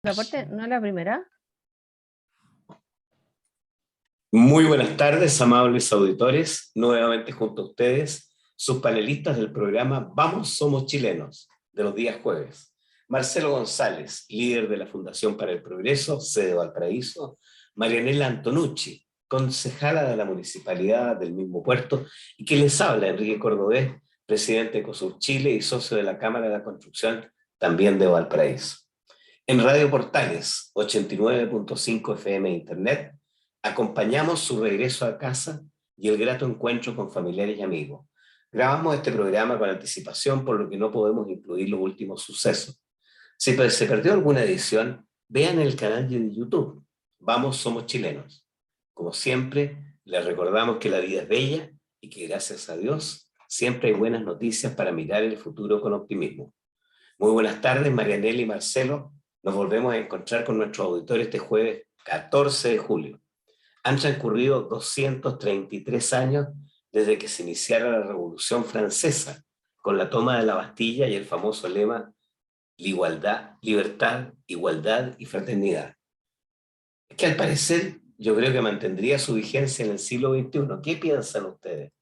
La parte, ¿no es la primera? Muy buenas tardes, amables auditores. Nuevamente junto a ustedes, sus panelistas del programa Vamos, Somos Chilenos, de los días jueves. Marcelo González, líder de la Fundación para el Progreso, sede Valparaíso. Marianela Antonucci, concejala de la Municipalidad del mismo puerto, y que les habla Enrique Cordobés, presidente de Ecosur Chile y socio de la Cámara de la Construcción, también de Valparaíso. En Radio Portales 89.5 FM Internet, acompañamos su regreso a casa y el grato encuentro con familiares y amigos. Grabamos este programa con anticipación, por lo que no podemos incluir los últimos sucesos. Si se perdió alguna edición, vean el canal de YouTube. Vamos, somos chilenos. Como siempre, les recordamos que la vida es bella y que gracias a Dios siempre hay buenas noticias para mirar el futuro con optimismo. Muy buenas tardes, Marianela y Marcelo. Nos volvemos a encontrar con nuestros auditores este jueves 14 de julio. Han transcurrido 233 años desde que se iniciara la Revolución Francesa, con la toma de la Bastilla y el famoso lema "Igualdad, libertad, igualdad y fraternidad", que al parecer yo creo que mantendría su vigencia en el siglo XXI. ¿Qué piensan ustedes?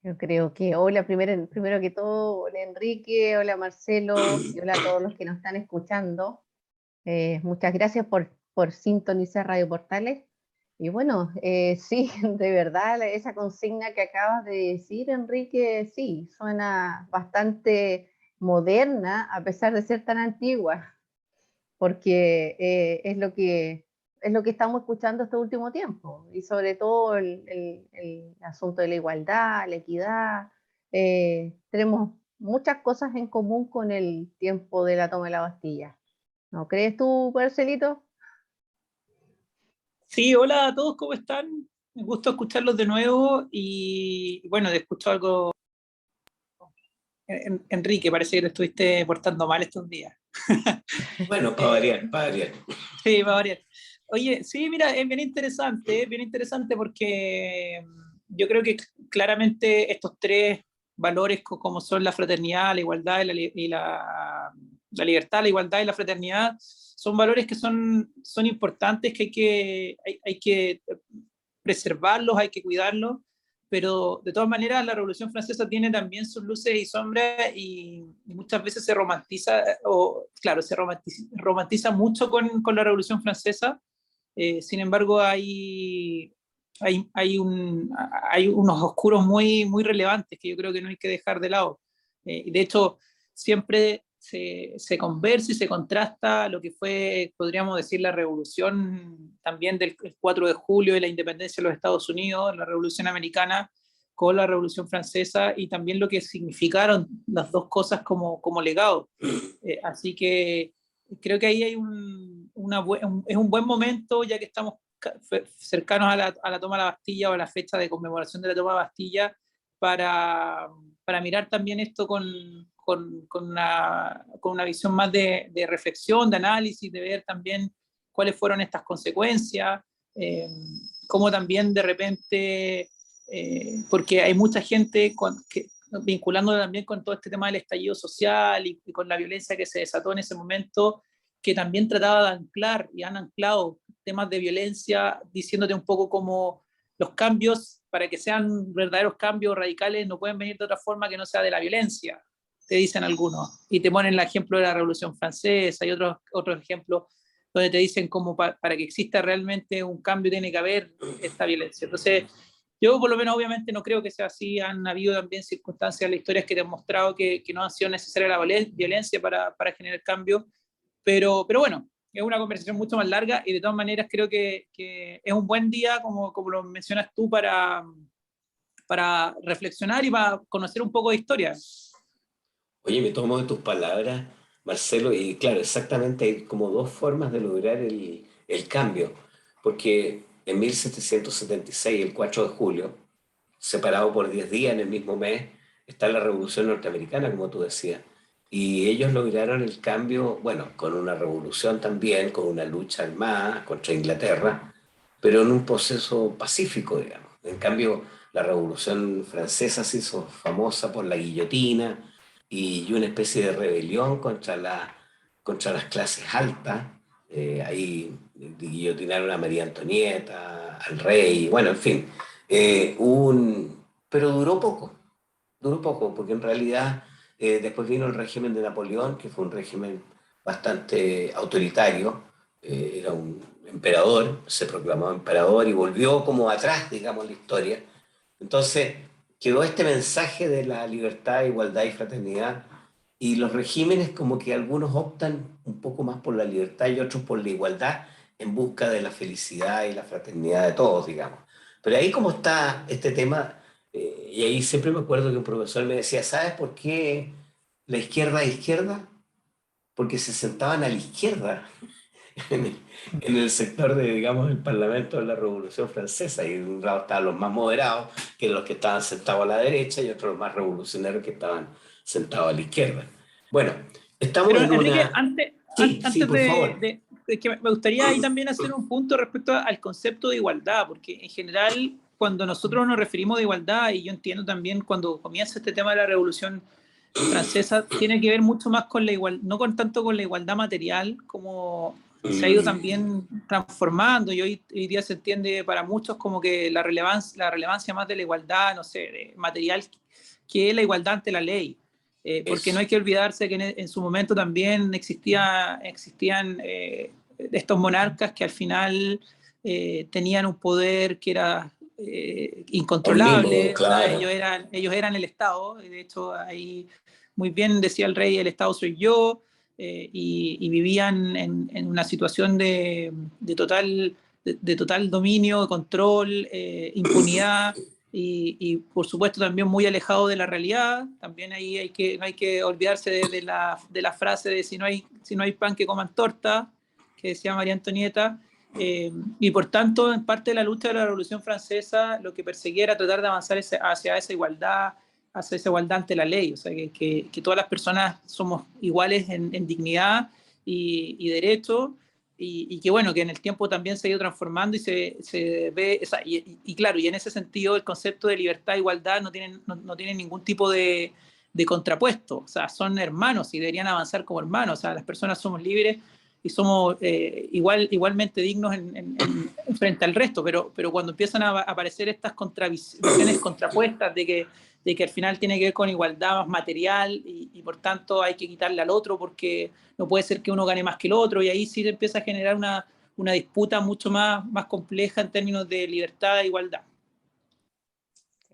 Yo creo que, hola, primero que todo, hola Enrique, hola Marcelo, y hola a todos los que nos están escuchando. Muchas gracias por sintonizar Radio Portales. Y bueno, sí, de verdad, esa consigna que acabas de decir, Enrique, sí, suena bastante moderna, a pesar de ser tan antigua, porque es lo que estamos escuchando este último tiempo, y sobre todo el asunto de la igualdad, la equidad. Tenemos muchas cosas en común con el tiempo de la toma de la Bastilla. ¿No crees tú, Marcelito? Sí, hola a todos, ¿cómo están? Me gusta escucharlos de nuevo y bueno, de escuchar algo. Enrique, parece que te estuviste portando mal estos días. Bueno, para variar, para variar. Sí, va a variar. Oye, sí, mira, es bien interesante porque yo creo que claramente estos tres valores como son la fraternidad, la igualdad la libertad, la igualdad y la fraternidad, son valores que son importantes, que hay que preservarlos, hay que cuidarlos, pero de todas maneras la Revolución Francesa tiene también sus luces y sombras y muchas veces se romantiza, o claro, romantiza mucho con la Revolución Francesa. Sin embargo, hay unos oscuros muy relevantes que yo creo que no hay que dejar de lado. Y de hecho, siempre se conversa y se contrasta lo que fue, podríamos decir, la revolución también del 4 de julio de la independencia de los Estados Unidos, la revolución americana, con la revolución francesa y también lo que significaron las dos cosas como legado. Así que creo que ahí hay es un buen momento, ya que estamos cercanos a la toma de la Bastilla o a la fecha de conmemoración de la toma de la Bastilla, para mirar también esto con una visión más de reflexión, de análisis, de ver también cuáles fueron estas consecuencias, cómo también de repente, porque hay mucha gente vinculándolo también con todo este tema del estallido social y con la violencia que se desató en ese momento, que también trataba de anclar y han anclado temas de violencia, diciéndote un poco como los cambios, para que sean verdaderos cambios radicales, no pueden venir de otra forma que no sea de la violencia, te dicen algunos. Y te ponen el ejemplo de la Revolución Francesa y otros ejemplos donde te dicen como para que exista realmente un cambio tiene que haber esta violencia. Entonces, yo por lo menos obviamente no creo que sea así. Han habido también circunstancias en la historia que te han mostrado que no ha sido necesaria la violencia para generar cambio. Pero bueno, es una conversación mucho más larga y de todas maneras creo que es un buen día, como lo mencionas tú, para reflexionar y para conocer un poco de historia. Oye, me tomo de tus palabras, Marcelo, y claro, exactamente hay como dos formas de lograr el cambio, porque en 1776, el 4 de julio, separado por 10 días en el mismo mes, está la Revolución Norteamericana, como tú decías, y ellos lograron el cambio, bueno, con una revolución también, con una lucha armada contra Inglaterra, pero en un proceso pacífico, digamos. En cambio, la Revolución Francesa se hizo famosa por la guillotina, y una especie de rebelión contra las clases altas. Ahí guillotinaron a María Antonieta, al rey, bueno, en fin. Pero duró poco, porque en realidad después vino el régimen de Napoleón, que fue un régimen bastante autoritario. Era un emperador, se proclamó emperador y volvió como atrás, digamos, la historia. Entonces quedó este mensaje de la libertad, igualdad y fraternidad, y los regímenes como que algunos optan un poco más por la libertad y otros por la igualdad en busca de la felicidad y la fraternidad de todos, digamos. Pero ahí como está este tema, y ahí siempre me acuerdo que un profesor me decía, ¿sabes por qué la izquierda es izquierda? Porque se sentaban a la izquierda en el sector de, digamos, el Parlamento de la Revolución Francesa, y de un lado estaban los más moderados, que eran los que estaban sentados a la derecha, y otros los más revolucionarios que estaban sentados a la izquierda. Bueno, estamos Pero en Enrique, una... Sí, sí, antes por favor. de que me gustaría ahí también hacer un punto respecto al concepto de igualdad, porque en general cuando nosotros nos referimos de igualdad, y yo entiendo también cuando comienza este tema de la Revolución Francesa, tiene que ver mucho más con la igualdad, no con tanto con la igualdad material, como se ha ido también transformando, y hoy día se entiende para muchos como que la relevancia más de la igualdad, no sé, material, que la igualdad ante la ley. Porque no Eso. hay que olvidarse que en su momento también existían estos monarcas que al final tenían un poder que era Omnímodo, incontrolable, o sea, claro. ellos eran el Estado, y de hecho ahí muy bien decía el rey, el Estado soy yo, y vivían en una situación de total dominio, control, impunidad, y por supuesto también muy alejado de la realidad. También ahí no hay que olvidarse de la frase de si no hay pan que coman torta, que decía María Antonieta. Y por tanto, en parte de la lucha de la Revolución Francesa, lo que perseguía era tratar de avanzar hacia esa igualdad ante la ley, o sea, que todas las personas somos iguales en dignidad y derecho, y que bueno, que en el tiempo también se ha ido transformando y se ve, o sea, y claro, y en ese sentido el concepto de libertad e igualdad no tiene ningún tipo de contrapuesto, o sea, son hermanos y deberían avanzar como hermanos, o sea, las personas somos libres y somos igualmente dignos frente al resto, pero cuando empiezan a aparecer estas visiones contrapuestas de que al final tiene que ver con igualdad más material, y por tanto hay que quitarle al otro porque no puede ser que uno gane más que el otro, y ahí sí empieza a generar una disputa mucho más compleja en términos de libertad e igualdad.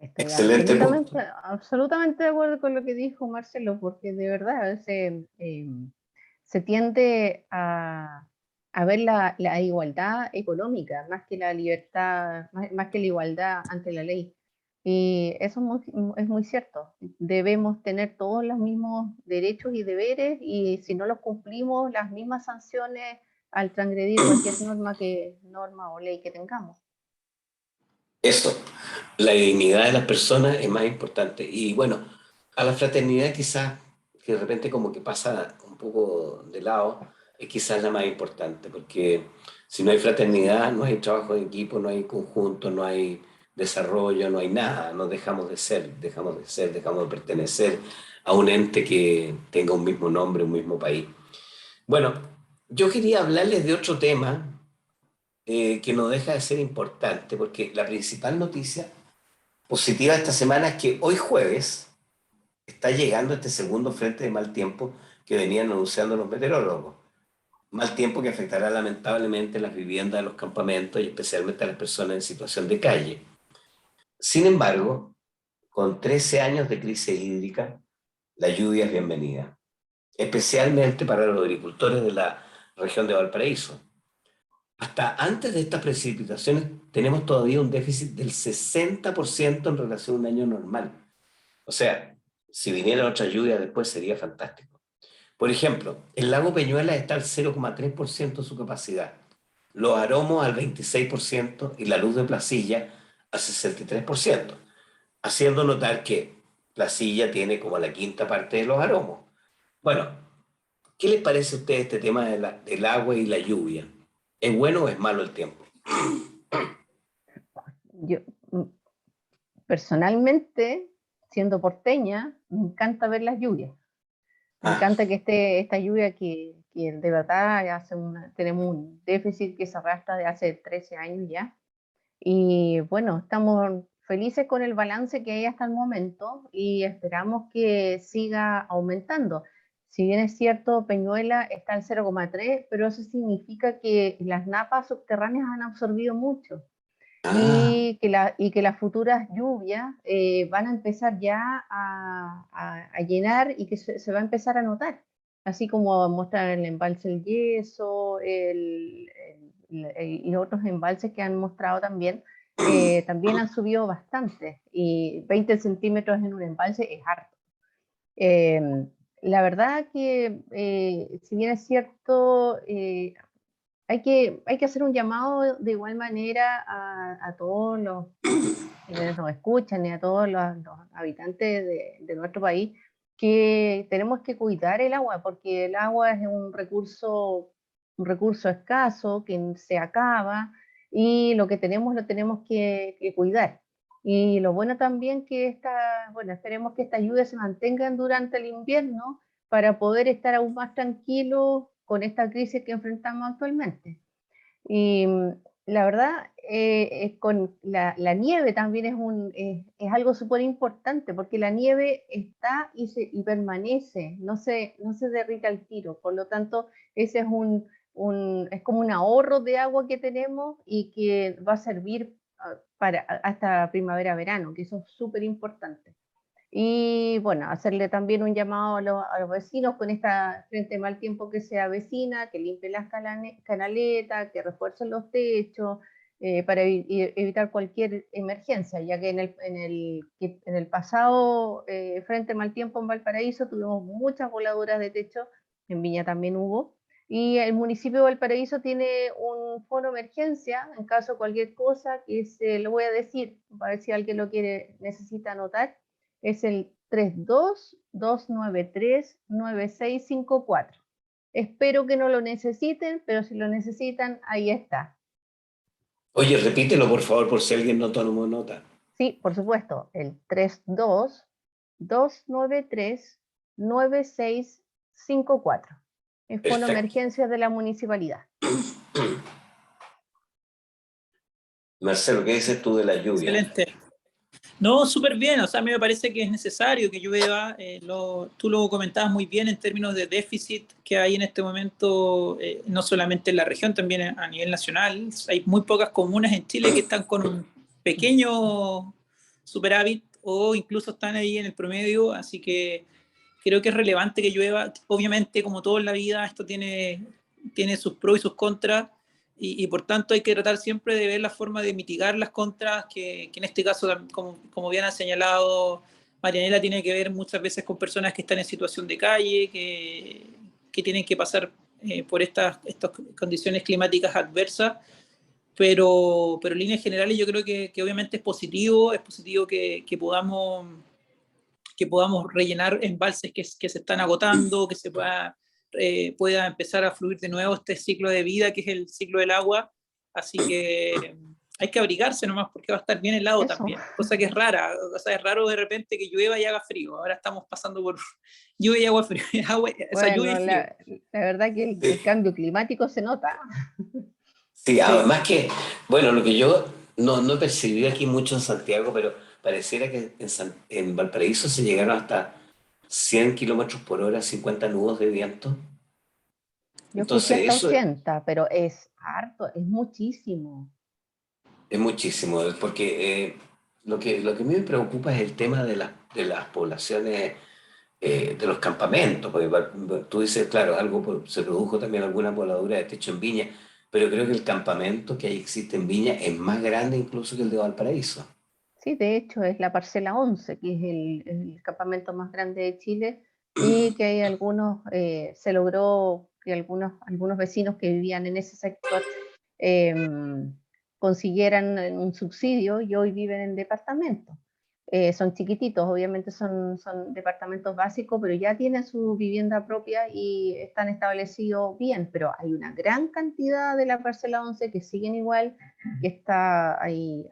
Estoy Excelente absolutamente, punto. absolutamente de acuerdo con lo que dijo Marcelo, porque de verdad a veces se tiende a ver la igualdad económica más que la libertad, más que la igualdad ante la ley. Y eso es muy cierto. Debemos tener todos los mismos derechos y deberes, y si no los cumplimos, las mismas sanciones al transgredir cualquier norma o ley que tengamos. Eso, la dignidad de las personas es más importante. Y bueno, a la fraternidad quizás, que de repente como que pasa un poco de lado, es quizás la más importante, porque si no hay fraternidad, no hay trabajo en equipo, no hay conjunto, no hay desarrollo, no hay nada, nos dejamos de pertenecer a un ente que tenga un mismo nombre, un mismo país. Bueno, yo quería hablarles de otro tema que no deja de ser importante, porque la principal noticia positiva esta semana es que hoy jueves está llegando este segundo frente de mal tiempo que venían anunciando los meteorólogos. Mal tiempo que afectará lamentablemente las viviendas, los campamentos y especialmente a las personas en situación de calle. Sin embargo, con 13 años de crisis hídrica, la lluvia es bienvenida, especialmente para los agricultores de la región de Valparaíso. Hasta antes de estas precipitaciones tenemos todavía un déficit del 60% en relación a un año normal. O sea, si viniera otra lluvia después sería fantástico. Por ejemplo, el lago Peñuelas está al 0,3% de su capacidad, los Aromos al 26% y la Luz de Placilla al 63%, haciendo notar que Placilla tiene como la quinta parte de los Aromos. Bueno, ¿qué les parece a ustedes este tema del agua y la lluvia? ¿Es bueno o es malo el tiempo? Yo, personalmente, siendo porteña, me encanta ver las lluvias. Me encanta que esté esta lluvia que de verdad tenemos un déficit que se arrastra de hace 13 años ya. Y bueno, estamos felices con el balance que hay hasta el momento y esperamos que siga aumentando. Si bien es cierto, Peñuela está al 0,3, pero eso significa que las napas subterráneas han absorbido mucho Ah, y que las futuras lluvias van a empezar ya a llenar y que se va a empezar a notar. Así como muestra el embalse El Yeso y otros embalses que han mostrado también, también han subido bastante. Y 20 centímetros en un embalse es harto. La verdad que, si bien es cierto, hay que hacer un llamado de igual manera a todos los quienes nos escuchan y a todos los habitantes de nuestro país, que tenemos que cuidar el agua, porque el agua es un recurso escaso que se acaba y lo que tenemos lo tenemos que cuidar. Y lo bueno también bueno, esperemos que estas lluvias se mantengan durante el invierno para poder estar aún más tranquilos con esta crisis que enfrentamos actualmente. Y la verdad, con la nieve también es algo súper importante, porque la nieve está y permanece, no se derrite al tiro. Por lo tanto, ese es es como un ahorro de agua que tenemos y que va a servir hasta primavera-verano, que eso es súper importante. Y bueno, hacerle también un llamado a los vecinos con esta frente mal tiempo que se avecina, que limpien las canaletas, que refuercen los techos, para evitar cualquier emergencia, ya que en el pasado frente mal tiempo en Valparaíso tuvimos muchas voladuras de techo, en Viña también hubo, y el municipio de Valparaíso tiene un fono de emergencia en caso de cualquier cosa, que se lo voy a decir, para ver si alguien necesita anotar. Es el 32-293-9654. Espero que no lo necesiten, pero si lo necesitan, ahí está. oye, repítelo por favor por si alguien no tomó nota. Sí, por supuesto, el 32-293-9654. El Fono Perfecto. Emergencias de la Municipalidad. Marcelo, ¿qué dices tú de la lluvia? Excelente. No, súper bien, o sea, a mí me parece que es necesario que llueva, tú lo comentabas muy bien en términos de déficit que hay en este momento, no solamente en la región, también a nivel nacional. Hay muy pocas comunas en Chile que están con un pequeño superávit o incluso están ahí en el promedio, así que creo que es relevante que llueva. Obviamente, como todo en la vida, esto tiene sus pros y sus contras, y por tanto hay que tratar siempre de ver la forma de mitigar las contras, que en este caso, como bien ha señalado Marianela, tiene que ver muchas veces con personas que están en situación de calle, que tienen que pasar por estas condiciones climáticas adversas, pero en líneas generales yo creo que obviamente es positivo que podamos rellenar embalses que se están agotando, que se pueda empezar a fluir de nuevo este ciclo de vida que es el ciclo del agua. Así que hay que abrigarse nomás porque va a estar bien helado Eso. también, cosa que es rara, o sea, es raro de repente que llueva y haga frío. Ahora estamos pasando por lluvia y agua frío, o sea, lluvia Bueno, y frío. la verdad que el Sí, cambio climático se nota. sí, Sí. además que, bueno, lo que yo no percibí aquí mucho en Santiago, pero pareciera que en Valparaíso se llegaron hasta 100 kilómetros por hora, 50 nudos de viento. Yo escuché Entonces, hasta eso 80, pero es harto, es muchísimo. es muchísimo, porque lo que a mí me preocupa es el tema de las poblaciones, de los campamentos, porque tú dices, claro, se produjo también alguna voladura de techo en Viña, pero creo que el campamento que ahí existe en Viña es más grande incluso que el de Valparaíso. Sí, de hecho es la parcela 11, que es el campamento más grande de Chile y que hay se logró que algunos vecinos que vivían en ese sector consiguieran un subsidio y hoy viven en departamentos. Son chiquititos, obviamente son departamentos básicos, pero ya tienen su vivienda propia y están establecidos bien, pero hay una gran cantidad de la parcela 11 que siguen igual, que está ahí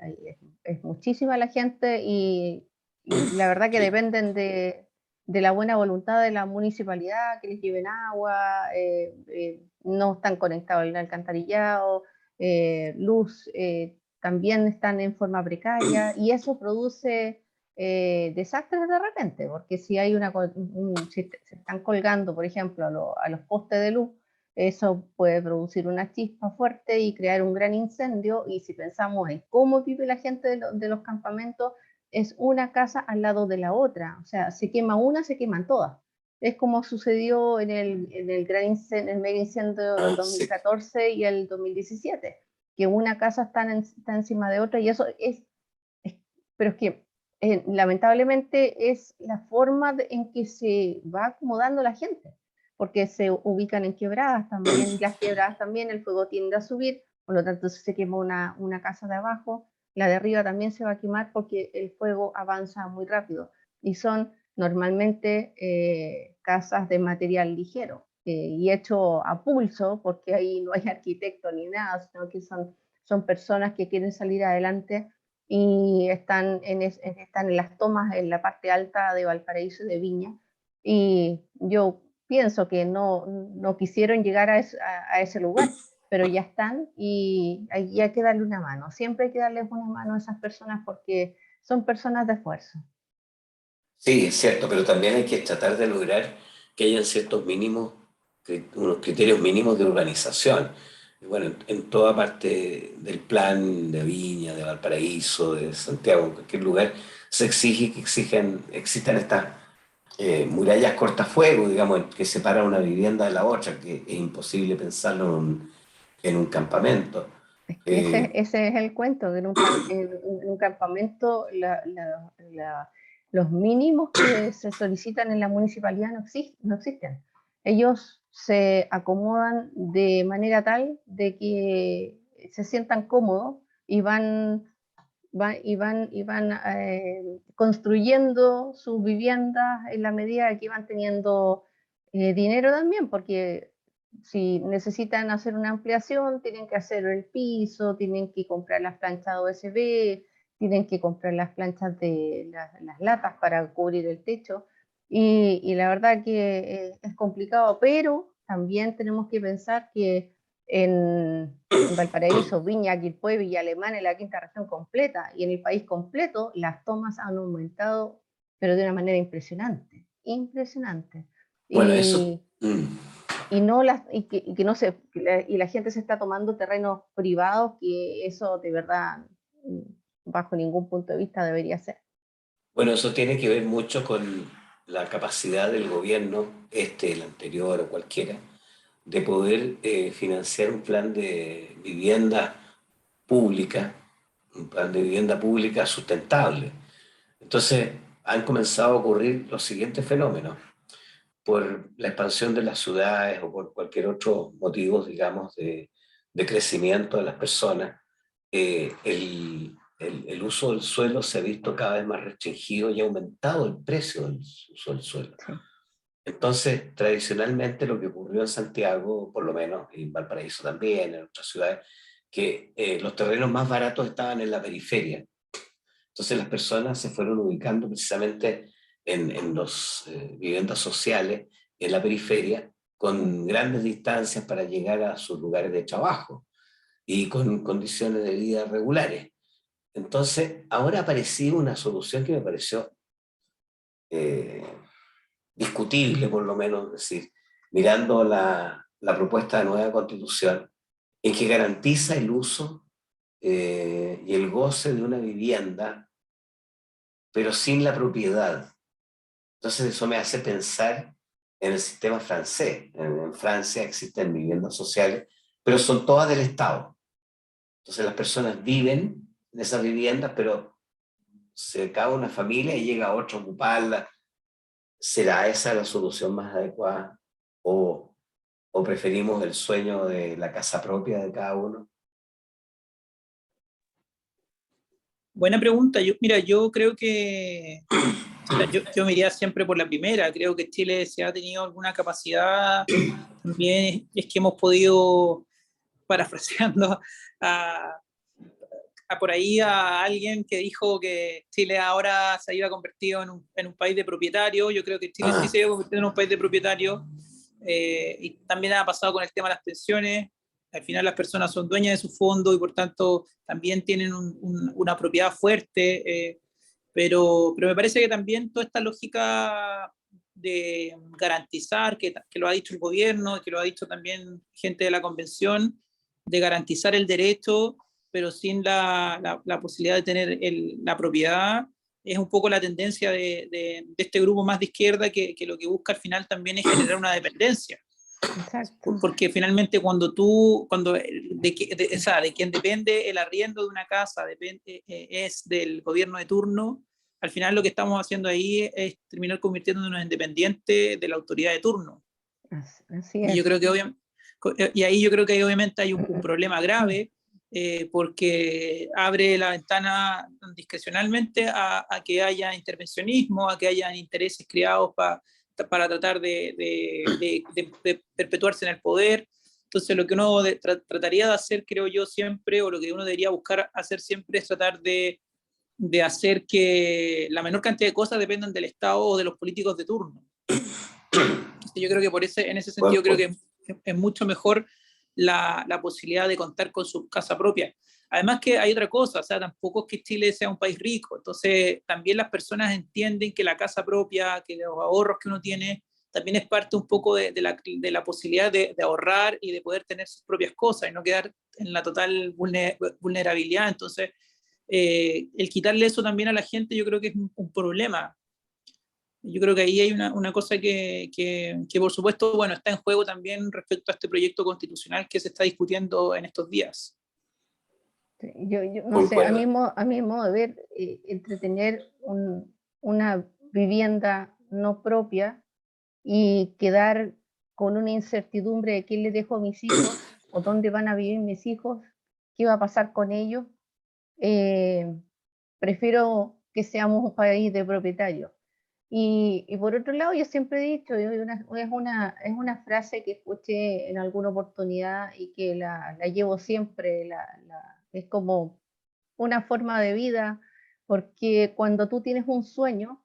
es muchísima la gente y la verdad que Sí. dependen de la buena voluntad de la municipalidad, que les lleven agua, no están conectados al alcantarillado, luz, también están en forma precaria, y eso produce desastres de repente, porque si hay si se están colgando, por ejemplo, a los postes de luz, eso puede producir una chispa fuerte y crear un gran incendio. Y si pensamos en cómo vive la gente de los campamentos, es una casa al lado de la otra, o sea, se quema una, se queman todas. Es como sucedió en el gran incendio, el mega incendio del 2014 y el 2017, que una casa está encima de otra, y eso pero es que lamentablemente es la forma en que se va acomodando la gente, porque se ubican en quebradas también, y las quebradas también el fuego tiende a subir, por lo tanto si se quema una casa de abajo, la de arriba también se va a quemar porque el fuego avanza muy rápido, y son normalmente casas de material ligero, y hecho a pulso, porque ahí no hay arquitecto ni nada, sino que son personas que quieren salir adelante y están en las tomas en la parte alta de Valparaíso y de Viña, y yo pienso que no quisieron llegar a ese lugar, pero ya están, y hay que darle una mano, siempre hay que darles una mano a esas personas porque son personas de esfuerzo. Sí, es cierto, pero también hay que tratar de lograr que hayan ciertos mínimos, unos criterios mínimos de urbanización. Y bueno, en toda parte del plan de Viña, de Valparaíso, de Santiago, en cualquier lugar, se exige que existan estas murallas cortafuegos, digamos, que separan una vivienda de la otra, que es imposible pensarlo en un campamento. Es que ese es el cuento, que en un campamento los mínimos que se solicitan en la municipalidad no existen. Ellos se acomodan de manera tal de que se sientan cómodos y van construyendo sus viviendas en la medida que van teniendo dinero también, porque si necesitan hacer una ampliación, tienen que hacer el piso, tienen que comprar las planchas OSB, tienen que comprar las planchas de las latas para cubrir el techo, y la verdad que es complicado, pero también tenemos que pensar que en Valparaíso, Viña, Quilpué, Villa Alemana, en la quinta región completa y en el país completo, las tomas han aumentado, pero de una manera impresionante, impresionante. Bueno, eso... Y la gente se está tomando terrenos privados, que eso de verdad, bajo ningún punto de vista, debería ser. Bueno, eso tiene que ver mucho con la capacidad del gobierno, el anterior o cualquiera, de poder financiar un plan de vivienda pública, un plan de vivienda pública sustentable. Entonces, han comenzado a ocurrir los siguientes fenómenos. Por la expansión de las ciudades o por cualquier otro motivo, digamos, de crecimiento de las personas, el uso del suelo se ha visto cada vez más restringido y ha aumentado el precio del uso del suelo. Sí. Entonces, tradicionalmente lo que ocurrió en Santiago, por lo menos en Valparaíso también, en otras ciudades, que los terrenos más baratos estaban en la periferia. Entonces las personas se fueron ubicando precisamente en las viviendas sociales, en la periferia, con grandes distancias para llegar a sus lugares de trabajo y con condiciones de vida regulares. Entonces, ahora ha aparecido una solución que me pareció discutible, por lo menos, es decir, mirando la propuesta de nueva constitución, en que garantiza el uso y el goce de una vivienda, pero sin la propiedad. Entonces eso me hace pensar en el sistema francés. En Francia existen viviendas sociales, pero son todas del Estado. Entonces las personas viven en esas viviendas, pero se acaba una familia y llega otro a ocuparla. ¿Será esa la solución más adecuada? ¿O preferimos el sueño de la casa propia de cada uno? Buena pregunta. Mira, yo creo que yo me iría siempre por la primera. Creo que Chile, si ha tenido alguna capacidad, también es que hemos podido, parafraseando a por ahí a alguien que dijo que Chile ahora se iba convertido en un país de propietarios. Yo creo que Chile sí se iba convertido en un país de propietarios. Y también ha pasado con el tema de las pensiones. Al final las personas son dueñas de su fondo y por tanto también tienen una propiedad fuerte. Pero me parece que también toda esta lógica de garantizar, que lo ha dicho el gobierno, que lo ha dicho también gente de la convención, de garantizar el derecho, pero sin la posibilidad de tener la propiedad, es un poco la tendencia de este grupo más de izquierda que lo que busca al final también es generar una dependencia. Exacto. Porque finalmente de quien depende el arriendo de una casa es del gobierno de turno, al final lo que estamos haciendo ahí es terminar convirtiéndonos en dependientes de la autoridad de turno. Así Y yo es. creo que y ahí yo creo que obviamente hay un problema grave, porque abre la ventana discrecionalmente a que haya intervencionismo, a que haya intereses creados para tratar de perpetuarse en el poder. Entonces lo que uno trataría de hacer, creo yo siempre, o lo que uno debería buscar hacer siempre es tratar de hacer que la menor cantidad de cosas dependan del Estado o de los políticos de turno. Entonces yo creo que en ese sentido creo que es mucho mejor la posibilidad de contar con su casa propia. Además que hay otra cosa, o sea, tampoco es que Chile sea un país rico, entonces también las personas entienden que la casa propia, que los ahorros que uno tiene, también es parte un poco de la posibilidad de ahorrar y de poder tener sus propias cosas y no quedar en la total vulnerabilidad. Entonces, el quitarle eso también a la gente yo creo que es un problema. Yo creo que ahí hay una cosa que por supuesto, bueno, está en juego también respecto a este proyecto constitucional que se está discutiendo en estos días. Yo no sé, a mi modo de ver, entretener una vivienda no propia y quedar con una incertidumbre de quién le dejo a mis hijos o dónde van a vivir mis hijos, qué va a pasar con ellos, prefiero que seamos un país de propietarios. Y por otro lado, yo siempre he dicho, es una frase que escuché en alguna oportunidad y que la llevo siempre, es como una forma de vida, porque cuando tú tienes un sueño,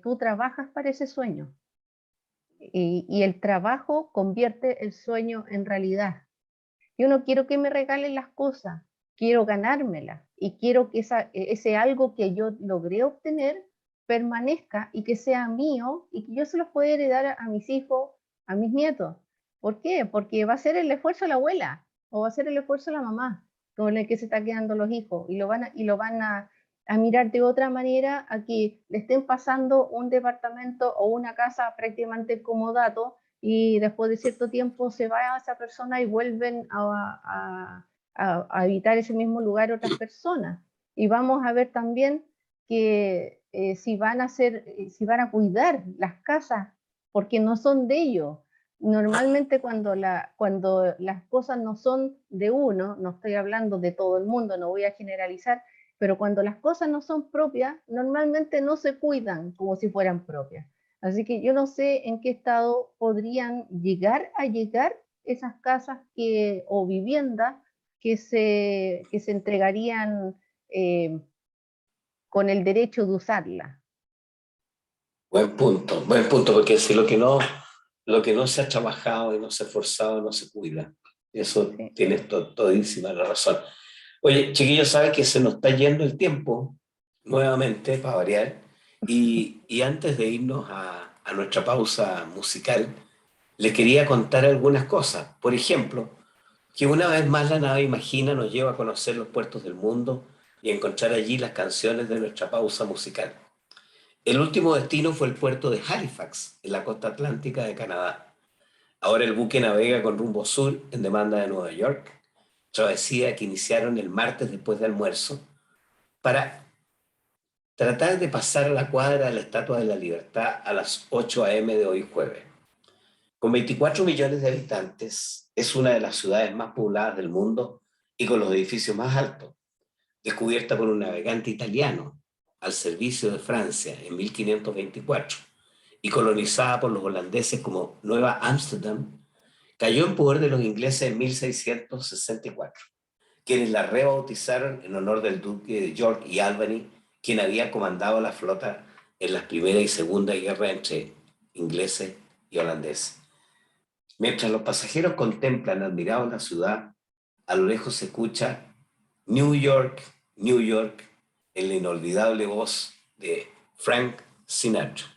tú trabajas para ese sueño. Y el trabajo convierte el sueño en realidad. Yo no quiero que me regalen las cosas, quiero ganármelas y quiero que ese algo que yo logré obtener permanezca y que sea mío y que yo se los pueda heredar a mis hijos, a mis nietos. ¿Por qué? Porque va a ser el esfuerzo de la abuela o va a ser el esfuerzo de la mamá con el que se están quedando los hijos y lo van a mirar de otra manera a que le estén pasando un departamento o una casa prácticamente comodato y después de cierto tiempo se va a esa persona y vuelven a habitar ese mismo lugar otras personas. Y vamos a ver también que si van a cuidar las casas, porque no son de ellos. Normalmente cuando las cosas no son de uno, no estoy hablando de todo el mundo, no voy a generalizar, pero cuando las cosas no son propias, normalmente no se cuidan como si fueran propias. Así que yo no sé en qué estado podrían llegar esas casas o viviendas que se entregarían con el derecho de usarla. Buen punto, porque si lo que no se ha trabajado y no se ha esforzado no se cuida. Eso Sí. tienes todísima la razón. Oye, chiquillos, ¿sabes que se nos está yendo el tiempo? Nuevamente, para variar. Y antes de irnos a nuestra pausa musical, les quería contar algunas cosas. Por ejemplo, que una vez más la nave Imagina nos lleva a conocer los puertos del mundo y a encontrar allí las canciones de nuestra pausa musical. El último destino fue el puerto de Halifax, en la costa atlántica de Canadá. Ahora el buque navega con rumbo sur en demanda de Nueva York, travesía que iniciaron el martes después de almuerzo, para tratar de pasar a la cuadra de la Estatua de la Libertad a las 8 a.m. de hoy jueves. Con 24 millones de habitantes, es una de las ciudades más pobladas del mundo y con los edificios más altos, descubierta por un navegante italiano al servicio de Francia en 1524 y colonizada por los holandeses como Nueva Ámsterdam, cayó en poder de los ingleses en 1664. quienes la rebautizaron en honor del duque de York y Albany, quien había comandado la flota en las Primera y Segunda Guerra entre ingleses y holandeses. Mientras los pasajeros contemplan admirados la ciudad, a lo lejos se escucha New York, New York, en la inolvidable voz de Frank Sinatra.